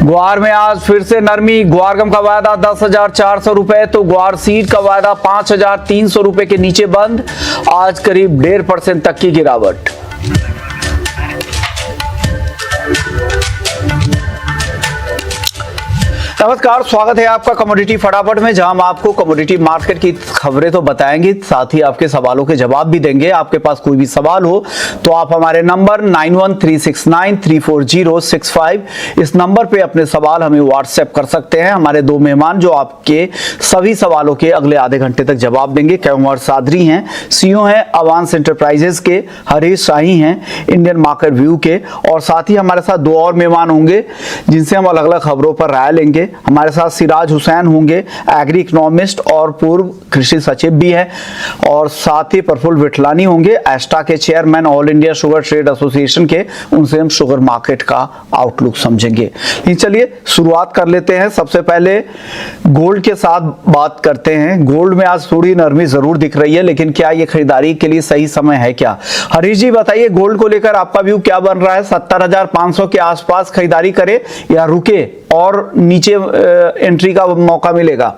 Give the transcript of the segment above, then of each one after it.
ग्वार में आज फिर से नरमी। ग्वारगम का वायदा 10,400 रुपए तो ग्वार सीड का वायदा 5,300 रुपए के नीचे बंद। आज करीब 1.5% तक की गिरावट। नमस्कार, स्वागत है आपका कमोडिटी फटाफट में, जहां हम आपको कमोडिटी मार्केट की खबरें तो बताएंगे, साथ ही आपके सवालों के जवाब भी देंगे। आपके पास कोई भी सवाल हो तो आप हमारे नंबर 9136934065 इस नंबर पे अपने सवाल हमें व्हाट्सएप कर सकते हैं। हमारे दो मेहमान जो आपके सभी सवालों के अगले आधे घंटे तक जवाब देंगे, कुंवर सादरी हैं, सीईओ हैं अवांस एंटरप्राइजेस के, हरीश शाही हैं इंडियन मार्केट व्यू के, और साथ ही हमारे साथ दो और मेहमान होंगे जिनसे हम अलग अलग खबरों पर राय लेंगे। हमारे साथ सिराज हुसैन होंगे, एग्री इकोनॉमिस्ट और पूर्व कृषि सचिव भी है, और साथ ही प्रफुल्ल विठलानी होंगे, एस्टा के chairman, all India sugar trade association के। उनसे हम शुगर मार्केट का आउटलुक समझेंगे। चलिए शुरुआत कर लेते हैं। सबसे पहले गोल्ड के साथ बात करते हैं। गोल्ड में आज थोड़ी नरमी जरूर दिख रही है, लेकिन क्या ये खरीदारी के लिए सही समय है क्या? हरीश जी बताइए, गोल्ड को लेकर आपका व्यू क्या बन रहा है? 70,500 के आसपास खरीदारी करे या रुके और नीचे एंट्री का मौका मिलेगा?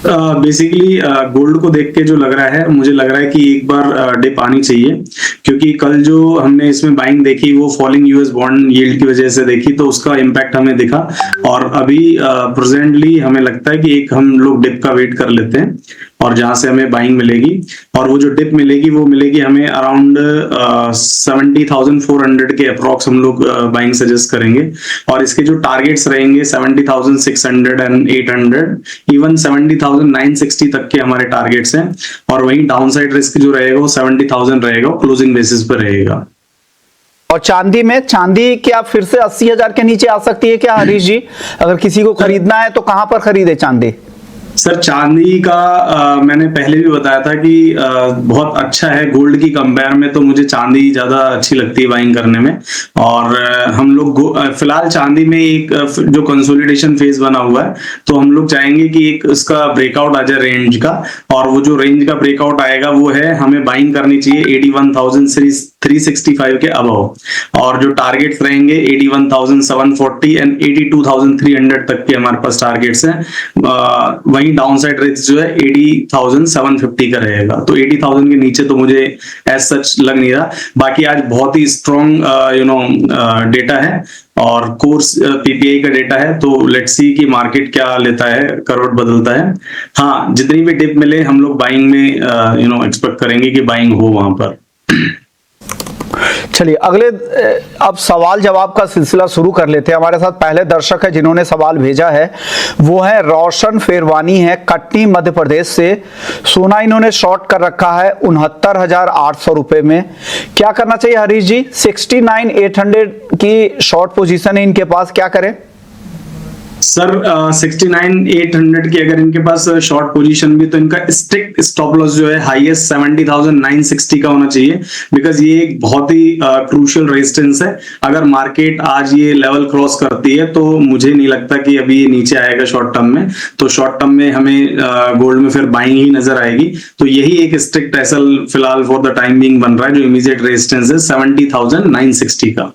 बेसिकली गोल्ड को देख के जो लग रहा है, मुझे लग रहा है कि एक बार डिप आनी चाहिए, क्योंकि कल जो हमने इसमें बाइंग देखी वो फॉलिंग यूएस बॉन्ड यील्ड की वजह से देखी, तो उसका इम्पैक्ट हमें दिखा। और अभी प्रेजेंटली हमें लगता है कि एक हम लोग डिप का वेट कर लेते हैं और जहां से हमें बाइंग मिलेगी, और वो जो डिप मिलेगी वो मिलेगी हमें अराउंड 70,400 के अप्रॉक्स हम लोग बाइंग सजेस्ट करेंगे। और इसके जो टारगेट्स रहेंगे 70,600 एंड 800, इवन 70,960 तक के हमारे टारगेट्स हैं। और वहीं डाउनसाइड रिस्क जो रहेगा वो 70,000 रहेगा, क्लोजिंग बेसिस पर रहेगा। और चांदी में, चांदी क्या फिर से 80,000 के नीचे आ सकती है क्या हरीश जी? अगर किसी को खरीदना है तो कहां पर खरीदे चांदी? सर चांदी का मैंने पहले भी बताया था कि बहुत अच्छा है गोल्ड की कंपेयर में, तो मुझे चांदी ज्यादा अच्छी लगती है बाइंग करने में। और हम लोग फिलहाल चांदी में एक जो कंसोलिडेशन फेज बना हुआ है, तो हम लोग चाहेंगे कि एक उसका ब्रेकआउट आ जाए रेंज का, और वो जो रेंज का ब्रेकआउट आएगा वो है हमें बाइंग करनी चाहिए 81,365 के अबव। और जो टारगेट्स रहेंगे 81,740 एंड 82,300 तक के हमारे पास टारगेट्स हैं। वहीं डाउनसाइड रिस्क जो है 80,750 का रहेगा, तो 80,000 के नीचे तो मुझे एज सच लग नहीं रहा। बाकी आज बहुत ही स्ट्रॉन्ग डेटा है और कोर्स पीपीआई का डेटा है, तो लेट्स सी कि मार्केट क्या लेता है, करवट बदलता है। हाँ, जितनी भी डिप मिले हम लोग बाइंग में एक्सपेक्ट करेंगे कि बाइंग हो वहां पर। चलिए अगले अब सवाल जवाब का सिलसिला शुरू कर लेते हैं। हमारे साथ पहले दर्शक है जिन्होंने सवाल भेजा है, वो है रोशन फेरवानी है, कटनी मध्य प्रदेश से। सोना इन्होंने शॉर्ट कर रखा है 69,800 रुपए में। क्या करना चाहिए हरीश जी? 69,800 की शॉर्ट पोजीशन है इनके पास, क्या करें? सर 69,800 की अगर इनके पास शॉर्ट पोजीशन भी, तो इनका स्ट्रिक्ट स्टॉप लॉस जो है हाईएस्ट 70,960 का होना चाहिए, बिकॉज ये एक बहुत ही क्रूशियल रेजिस्टेंस है। अगर मार्केट आज ये लेवल क्रॉस करती है तो मुझे नहीं लगता कि अभी ये नीचे आएगा शॉर्ट टर्म में, तो शॉर्ट टर्म में हमें गोल्ड में फिर बाइंग ही नजर आएगी। तो यही एक स्ट्रिक्ट एसएल फिलहाल फॉर द टाइम बिंग बन रहा है, जो इमीडिएट रेजिस्टेंस है 70,960 का।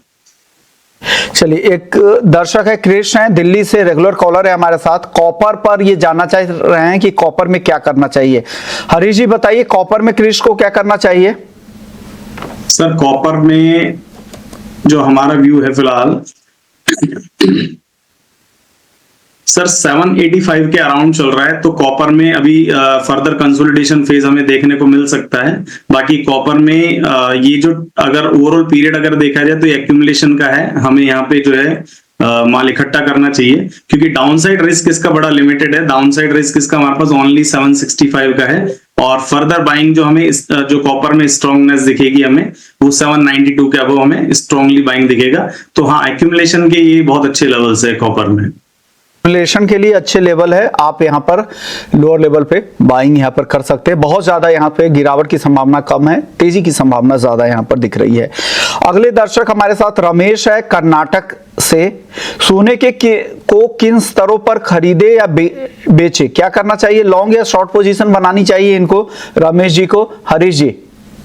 चलिए एक दर्शक है कृष्ण है, दिल्ली से, रेगुलर कॉलर है हमारे साथ। कॉपर पर ये जानना चाह रहे हैं कि कॉपर में क्या करना चाहिए। हरीश जी बताइए, कॉपर में कृष्ण को क्या करना चाहिए? सर कॉपर में जो हमारा व्यू है फिलहाल सर 785 के अराउंड चल रहा है, तो कॉपर में अभी फर्दर कंसोलिडेशन फेज हमें देखने को मिल सकता है। बाकी कॉपर में ये जो अगर ओवरऑल पीरियड अगर देखा जाए तो एक्यूमुलेशन का है, हमें यहाँ पे जो है माल इकट्ठा करना चाहिए, क्योंकि डाउनसाइड रिस्क इसका बड़ा लिमिटेड है। डाउनसाइड रिस्क इसका हमारे पास ओनली 765 का है, और फर्दर बाइंग जो हमें जो कॉपर में स्ट्रॉन्गनेस दिखेगी हमें वो 792 के अबव हमें स्ट्रॉन्गली बाइंग दिखेगा। तो हाँ, एक्यूमुलेशन के ये बहुत अच्छे लेवल्स है कॉपर में। एक्यूमुलेशन के लिए अच्छे लेवल है, आप यहाँ पर लोअर लेवल पे बाइंग यहाँ पर कर सकते हैं। बहुत ज्यादा यहाँ पे गिरावट की संभावना कम है, तेजी की संभावना ज्यादा यहाँ पर दिख रही है। अगले दर्शक हमारे साथ रमेश है, कर्नाटक से। सोने को किन स्तरों पर खरीदे या बेचे, क्या करना चाहिए? लॉन्ग या शॉर्ट पोजीशन बनानी चाहिए इनको, रमेश जी को? हरीश जी।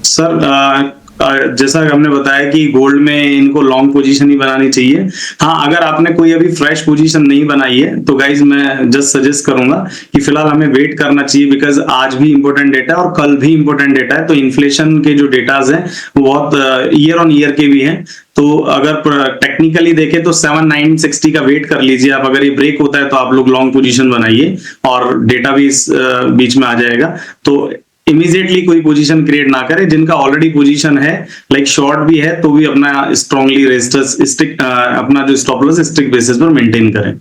सर जैसा हमने बताया कि गोल्ड में इनको लॉन्ग पोजीशन ही बनानी चाहिए। हाँ, अगर आपने कोई अभी फ्रेश पोजीशन नहीं बनाई है तो गाइज मैं जस्ट सजेस्ट करूंगा कि फिलहाल हमें वेट करना चाहिए, बिकॉज आज भी इंपॉर्टेंट डेटा है और कल भी इंपॉर्टेंट डेटा है। तो इन्फ्लेशन के जो डेटाज हैं वो बहुत ईयर ऑन ईयर के भी हैं। तो अगर टेक्निकली देखें तो 7960 का वेट कर लीजिए आप। अगर ये ब्रेक होता है तो आप लोग लॉन्ग पोजीशन बनाइए और डेटा भी इस बीच में आ जाएगा। तो इमीडिएटली कोई पोजीशन क्रिएट ना करें। जिनका ऑलरेडी पोजीशन है, लाइक शॉर्ट भी है, तो भी अपना स्ट्रांगली रेजिस्टेंस स्टिक, अपना जो स्टॉप लॉस स्टिक बेसिस पर मेंटेन करें।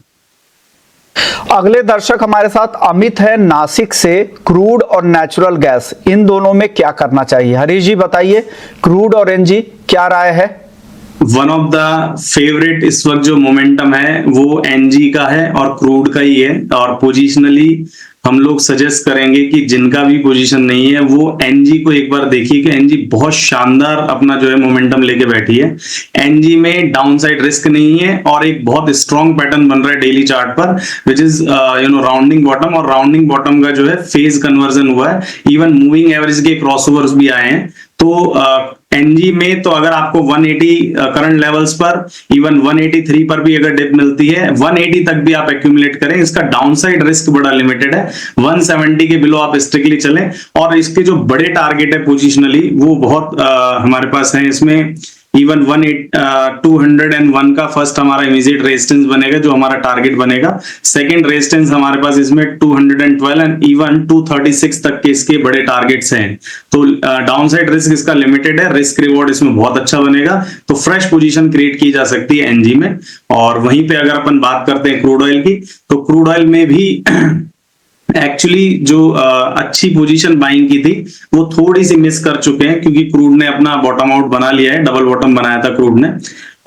अगले दर्शक हमारे साथ अमित है नासिक से। क्रूड और नेचुरल गैस, इन दोनों में क्या करना चाहिए? हरीश जी बताइए, क्रूड और एनजी क्या राय है? वन ऑफ द फेवरेट इस वक्त जो मोमेंटम है वो एनजी का है और क्रूड का ही है। और पोजिशनली हम लोग सजेस्ट करेंगे कि जिनका भी पोजीशन नहीं है वो एनजी को एक बार देखिए कि एनजी बहुत शानदार अपना जो है मोमेंटम लेके बैठी है। एनजी में डाउनसाइड रिस्क नहीं है और एक बहुत स्ट्रॉन्ग पैटर्न बन रहा है डेली चार्ट पर, विच इज राउंडिंग बॉटम। और राउंडिंग बॉटम का जो है फेज कन्वर्जन हुआ है, इवन मूविंग एवरेज के क्रॉसओवर्स भी आए हैं। तो एनजी में तो अगर आपको 180 करंट लेवल्स पर, इवन 183 पर भी अगर डिप मिलती है, 180 तक भी आप एक्यूमुलेट करें। इसका डाउनसाइड रिस्क बड़ा लिमिटेड है। 170 के बिलो आप स्ट्रिक्टली चलें। और इसके जो बड़े टारगेट है पोजिशनली वो बहुत हमारे पास है। इसमें इवन 201 का फर्स्ट हमारा इमीडिएट रेजिस्टेंस बनेगा, जो हमारा टारगेट बनेगा। सेकंड रेजिस्टेंस हमारे पास इसमें 212 एंड इवन 236 तक के इसके बड़े टारगेट्स हैं। तो डाउनसाइड रिस्क इसका लिमिटेड है, रिस्क रिवॉर्ड इसमें बहुत अच्छा बनेगा। तो फ्रेश पोजीशन क्रिएट की जा सकती है एनजी में। और वहीं पे अगर अपन बात करते हैं क्रूड ऑयल की, तो क्रूड ऑयल में भी एक्चुअली जो अच्छी पोजीशन बाइंग की थी वो थोड़ी सी मिस कर चुके हैं, क्योंकि क्रूड ने अपना बॉटम आउट बना लिया है। डबल बॉटम बनाया था क्रूड ने।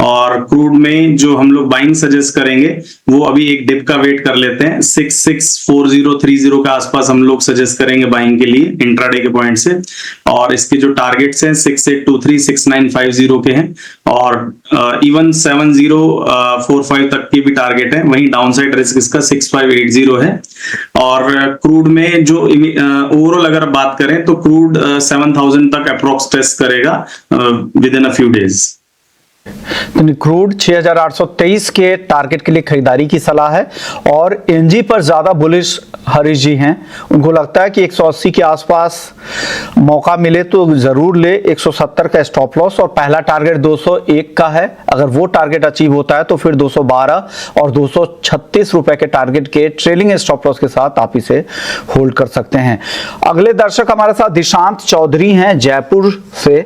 और क्रूड में जो हम लोग बाइंग सजेस्ट करेंगे वो अभी एक डिप का वेट कर लेते हैं। 664030 के आसपास हम लोग सजेस्ट करेंगे बाइंग के लिए इंट्राडे के पॉइंट से। और इसके जो टारगेट्स हैं 6823 6950 के हैं। और इवन 7045 तक की भी टारगेट है। वहीं डाउनसाइड रिस्क इसका 6580 है। और क्रूड में जो ओवरऑल अगर बात करें तो क्रूड 7000 तक अप्रोक्स टेस्ट करेगा with in a few days. Crude 6823 के टारगेट के लिए खरीदारी की सलाह है। और एनजी पर ज्यादा बुलिश हरीश जी हैं। उनको लगता है कि 180 के आसपास मौका मिले तो जरूर ले। 170 का स्टॉप लॉस और पहला टारगेट 201 का है। अगर वो टारगेट अचीव होता है तो फिर 212 और 236 रुपए के टारगेट के ट्रेलिंग स्टॉप लॉस के साथ आप इसे होल्ड कर सकते हैं। अगले दर्शक हमारे साथ दिशांत चौधरी हैं जयपुर से।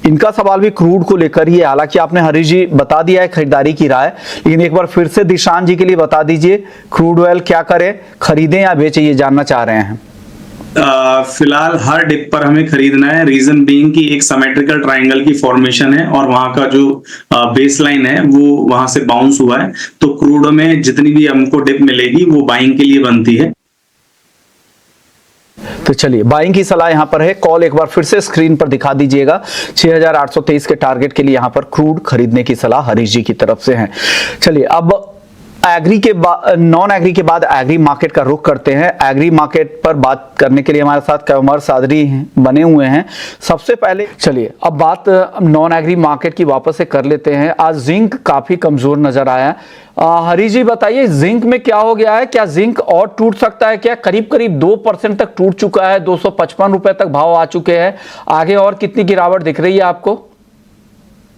इनका सवाल भी क्रूड को लेकर ही है। हालांकि आपने हरीश जी बता दिया है खरीदारी की राय, लेकिन एक बार फिर से दिशांत जी के लिए बता दीजिए, क्रूड ऑयल क्या करें, खरीदें या बेचें, ये जानना चाह रहे हैं। फिलहाल हर डिप पर हमें खरीदना है। रीजन बीइंग कि एक सिमेट्रिकल ट्रायंगल की फॉर्मेशन है और वहां का जो बेसलाइन है वो वहां से बाउंस हुआ है। तो क्रूड में जितनी भी हमको डिप मिलेगी वो बाइंग के लिए बनती है। तो चलिए, बाइंग की सलाह यहां पर है। कॉल एक बार फिर से स्क्रीन पर दिखा दीजिएगा। 6823 के टारगेट के लिए यहां पर क्रूड खरीदने की सलाह हरीश जी की तरफ से है। चलिए, अब एग्री के बाद नॉन एग्री के बाद एग्री मार्केट का रुख करते हैं। एग्री मार्केट पर बात करने के लिए हमारे साथ कंवर सादरी बने हुए हैं। सबसे पहले चलिए अब बात नॉन एग्री मार्केट की वापस से कर लेते हैं। आज जिंक काफी कमजोर नजर आया। हरी जी बताइए, जिंक में क्या हो गया है? क्या जिंक और टूट सकता है? क्या करीब करीब 2% तक टूट चुका है, 255 रुपए तक भाव आ चुके हैं। आगे और कितनी गिरावट दिख रही है आपको?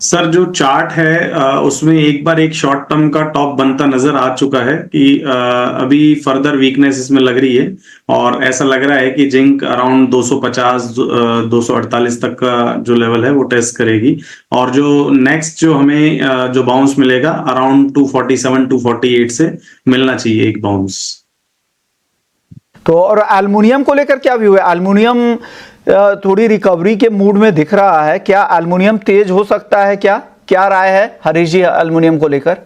सर, जो चार्ट है उसमें एक बार एक शॉर्ट टर्म का टॉप बनता नजर आ चुका है कि अभी फर्दर वीकनेस इसमें लग रही है। और ऐसा लग रहा है कि जिंक अराउंड 250 248 तक का जो लेवल है वो टेस्ट करेगी। और जो नेक्स्ट जो हमें जो बाउंस मिलेगा अराउंड 247 248 से मिलना चाहिए एक बाउंस। तो और एल्युमिनियम को लेकर क्या व्यू है? एल्युमिनियम थोड़ी रिकवरी के मूड में दिख रहा है। क्या एल्युमिनियम तेज हो सकता है? क्या राय है हरीश जी एल्युमिनियम को लेकर?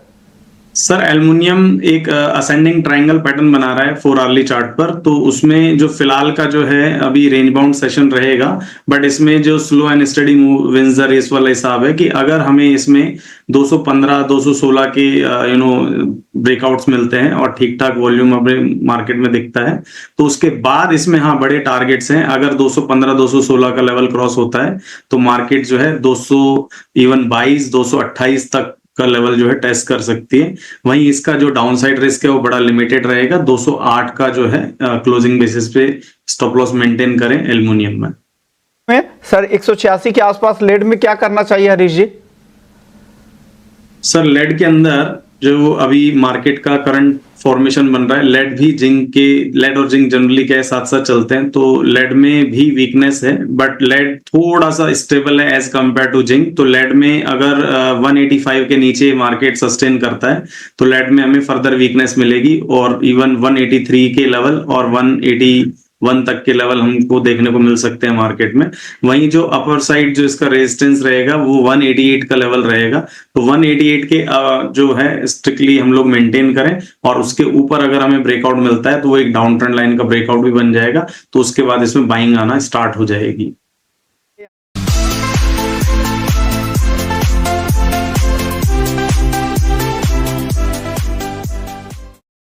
सर एल्युमिनियम एक असेंडिंग ट्रायंगल पैटर्न बना रहा है 4 आवरली चार्ट पर, तो उसमें जो फिलहाल का जो है अभी रेंज बाउंड सेशन रहेगा, बट इसमें जो slow and steady move wins the race वाला हिसाब है कि अगर हमें इसमें 215 216 के ब्रेकआउट्स मिलते हैं और ठीक ठाक वॉल्यूम अपने मार्केट में दिखता है, तो उसके बाद इसमें हाँ बड़े टारगेट्स हैं। अगर 215 216 का लेवल क्रॉस होता है तो मार्केट जो है 200 इवन 22 228 तक का लेवल जो है टेस्ट कर सकती है। वहीं इसका जो डाउनसाइड रिस्क है वो बड़ा लिमिटेड रहेगा। 208 का जो है क्लोजिंग बेसिस पे स्टॉप लॉस मेंटेन करें एल्युमिनियम में। सर 186 के आसपास लेड में क्या करना चाहिए हरीश जी? सर लेड के अंदर जो अभी मार्केट का करंट फॉर्मेशन बन रहा है, लेड और जिंक जनरली क्या साथ साथ चलते हैं, तो लेड में भी वीकनेस है, बट लेड थोड़ा सा स्टेबल है एज कंपेयर टू जिंक। तो लेड में अगर 185 के नीचे मार्केट सस्टेन करता है तो लेड में हमें फर्दर वीकनेस मिलेगी, और इवन 183 के लेवल और 181 तक के लेवल हमको देखने को मिल सकते हैं मार्केट में। वहीं जो अपर साइड जो इसका रेजिस्टेंस रहेगा वो 188 का लेवल रहेगा। तो 188 के जो है स्ट्रिक्टली हम लोग मेंटेन करें, और उसके ऊपर अगर हमें ब्रेकआउट मिलता है तो वो एक डाउन ट्रेंड लाइन का ब्रेकआउट भी बन जाएगा, तो उसके बाद इसमें बाइंग आना स्टार्ट हो जाएगी।